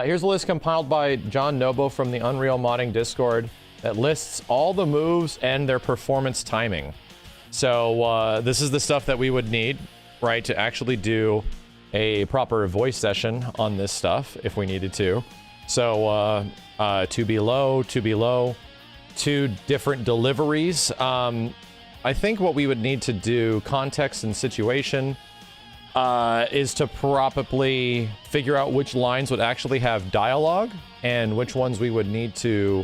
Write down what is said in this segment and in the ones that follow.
Here's a list compiled by John Nobo from the Unreal Modding Discord that lists all the moves and their performance timing. So this is the stuff that we would need, right, to actually do a proper voice session on this stuff if we needed to. So to be low, 2 different deliveries. I think what we would need to do, context and situation, is to probably figure out which lines would actually have dialogue and which ones we would need to...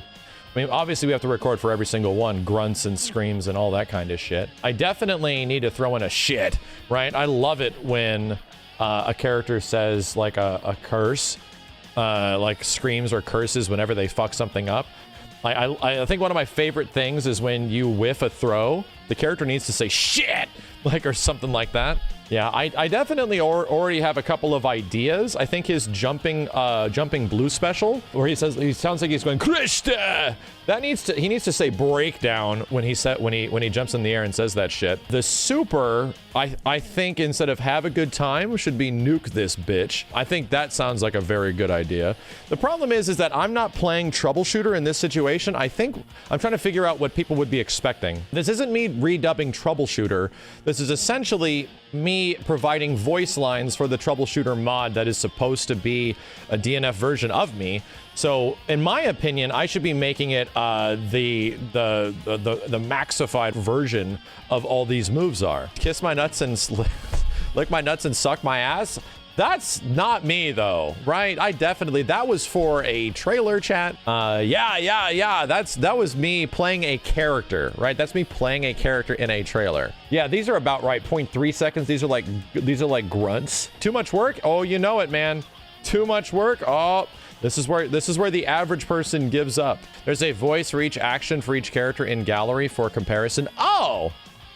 I mean, obviously we have to record for every single one, grunts and screams and all that kind of shit. I definitely need to throw in a shit, right? I love it when a character says like a curse, like screams or curses whenever they fuck something up. I think one of my favorite things is when you whiff a throw, the character needs to say shit, like, or something like that. Yeah, I definitely already have a couple of ideas. I think his jumping blue special, where he sounds like he's going Krishna. He needs to say breakdown when he jumps in the air and says that shit. The super, I think instead of have a good time should be nuke this bitch. I think that sounds like a very good idea. The problem is that I'm not playing Troubleshooter in this situation. I think I'm trying to figure out what people would be expecting. This isn't me redubbing Troubleshooter. This is essentially me providing voice lines for the Troubleshooter mod that is supposed to be a DNF version of me. So, in my opinion, I should be making it the maxified version of all these moves are. Kiss my nuts and lick my nuts and suck my ass. That's not me though, right? That was for a trailer chat. Yeah. That was me playing a character, right? That's me playing a character in a trailer. Yeah, these are about right, 0.3 seconds. These are like grunts. Too much work? Oh, you know it, man. Too much work? Oh, this is where the average person gives up. There's a voice for each action for each character in gallery for comparison. Oh!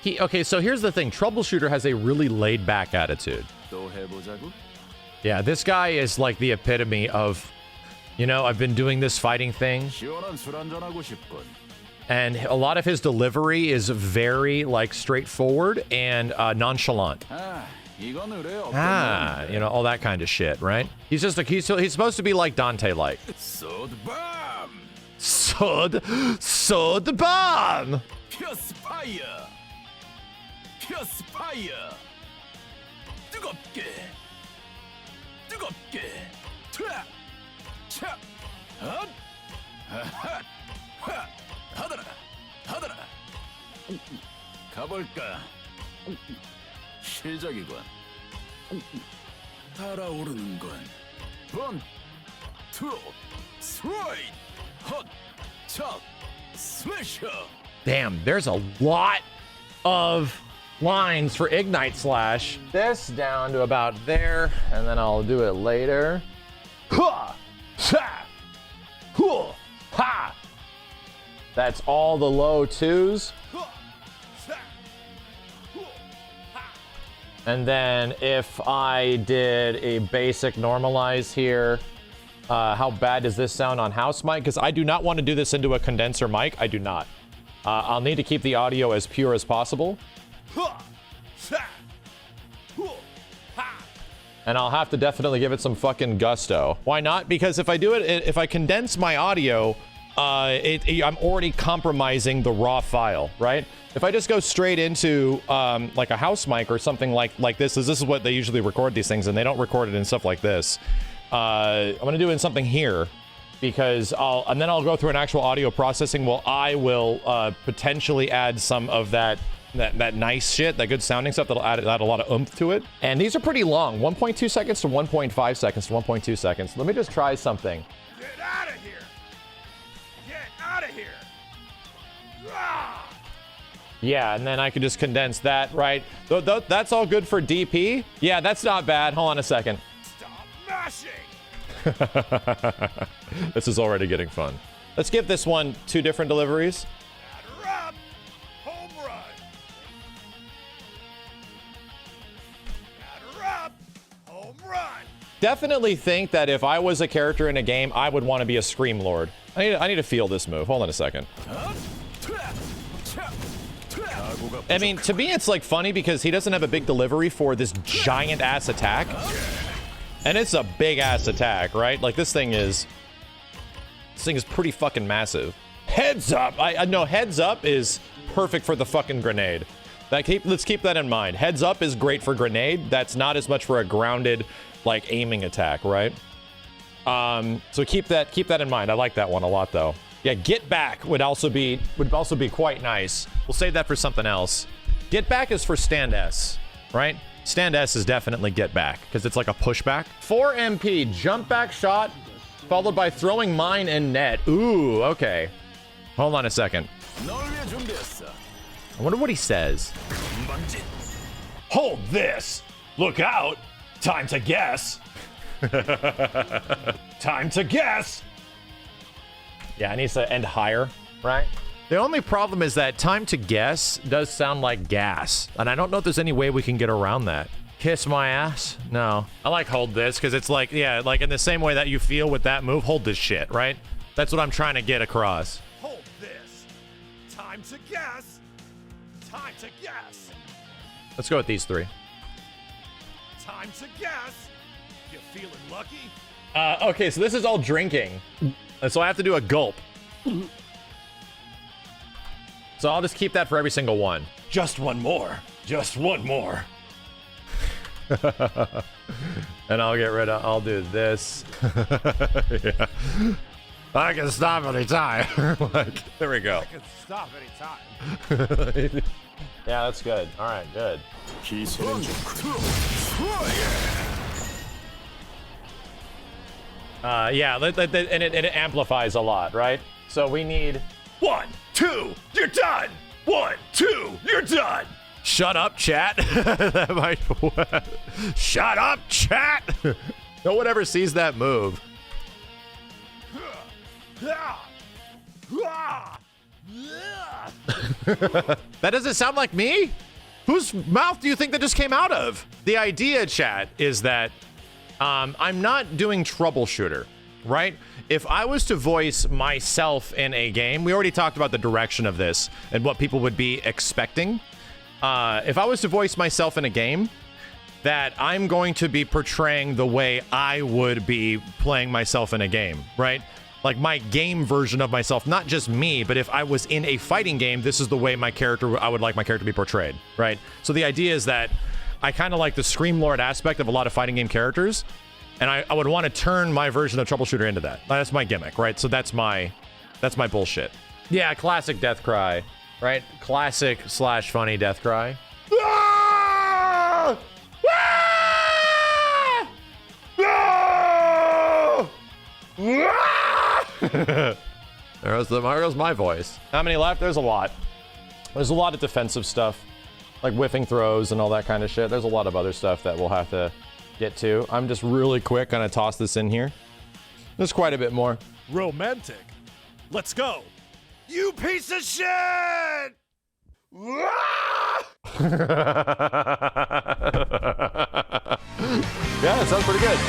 Okay, so here's the thing. Troubleshooter has a really laid-back attitude. Yeah, this guy is like the epitome of, you know, I've been doing this fighting thing. And a lot of his delivery is very, like, straightforward and nonchalant. You know, all that kind of shit, right? He's supposed to be like Dante-like. Sword bomb! Sword bomb! Pierce fire! Pierce fire! 뜨겁게! 뜨겁게! 차! 차! 헛! 핫! 핫! 하더라! 하더라! 가볼까? 시작이군. 달아오르는군. 원, 투, 스트라이트, 헛, 첫, 스매셔. Damn, there's a lot of lines for Ignite Slash. This down to about there, and then I'll do it later. Ha! Ha! Ha! That's all the low twos. And then if I did a basic normalize here, how bad does this sound on house mic? Because I do not want to do this into a condenser mic. I do not. I'll need to keep the audio as pure as possible. And I'll have to definitely give it some fucking gusto. Why not? Because if I do it, if I condense my audio, I'm already compromising the raw file, right? If I just go straight into like a house mic or something like this is what they usually record these things, and they don't record it in stuff like this. I'm gonna do it in something here, because then I'll go through an actual audio processing. Well, I will potentially add some of that nice shit, that good sounding stuff that'll add a lot of oomph to it. And these are pretty long, 1.2 seconds to 1.5 seconds to 1.2 seconds. Let me just try something. Get out of here! Get out of here! Ah! Yeah, and then I could just condense that, right? That's all good for DP. Yeah, that's not bad. Hold on a second. Stop mashing! This is already getting fun. Let's give this one 2 different deliveries. Batter up! Home run! Batter up! Home run! definitely think that if I was a character in a game, I would want to be a Scream Lord. I need to feel this move. Hold on a second. I mean, to me, it's like funny because he doesn't have a big delivery for this giant ass attack. And it's a big ass attack, right? Like this thing is pretty fucking massive. Heads up. No, heads up is perfect for the fucking grenade. Let's keep that in mind. Heads up is great for grenade. That's not as much for a grounded, like aiming attack, right? So keep that in mind. I like that one a lot though. Yeah, get back would also be quite nice. We'll save that for something else. Get back is for stand S, right? Stand S is definitely get back because it's like a pushback. 4 MP jump back shot followed by throwing mine and net. Ooh, okay. Hold on a second. I wonder what he says. Hold this. Look out. Time to guess. Time to guess. Yeah, it needs to end higher, right? The only problem is that time to guess does sound like gas. And I don't know if there's any way we can get around that. Kiss my ass? No. I like hold this because it's like, yeah, like in the same way that you feel with that move, hold this shit, right? That's what I'm trying to get across. Hold this. Time to guess. Time to guess. Let's go with these three. Time to guess. You feeling lucky? Okay, so this is all drinking. So I have to do a gulp. So I'll just keep that for every single one. Just one more. Just one more. And I'll do this. Yeah. I can stop anytime. Like, there we go. I can stop anytime. Yeah, that's good. All right, good. Yeah, and it amplifies a lot, right? So we need 1, 2, you're done. 1, 2, you're done. shut up, chat. That might shut up, chat. No one ever sees that move. That doesn't sound like me. Whose mouth do you think that just came out of? The idea, chat, is that I'm not doing Troubleshooter, right? If I was to voice myself in a game, we already talked about the direction of this and what people would be expecting. If I was to voice myself in a game, that I'm going to be portraying the way I would be playing myself in a game, right? Like my game version of myself, not just me, but if I was in a fighting game, this is the way I would like my character to be portrayed, right? So the idea is that I kind of like the Scream Lord aspect of a lot of fighting game characters, and I would want to turn my version of Troubleshooter into that. That's my gimmick, right? So that's my bullshit. Yeah, classic death cry, right? Classic / funny death cry. Ah! Ah! Ah! Ah! there goes my voice. How many left? There's a lot. There's a lot of defensive stuff, like whiffing throws and all that kind of shit. There's a lot of other stuff that we'll have to get to. I'm just really quick gonna toss this in here. There's quite a bit more. Romantic. Let's go. You piece of shit! Yeah, that sounds pretty good.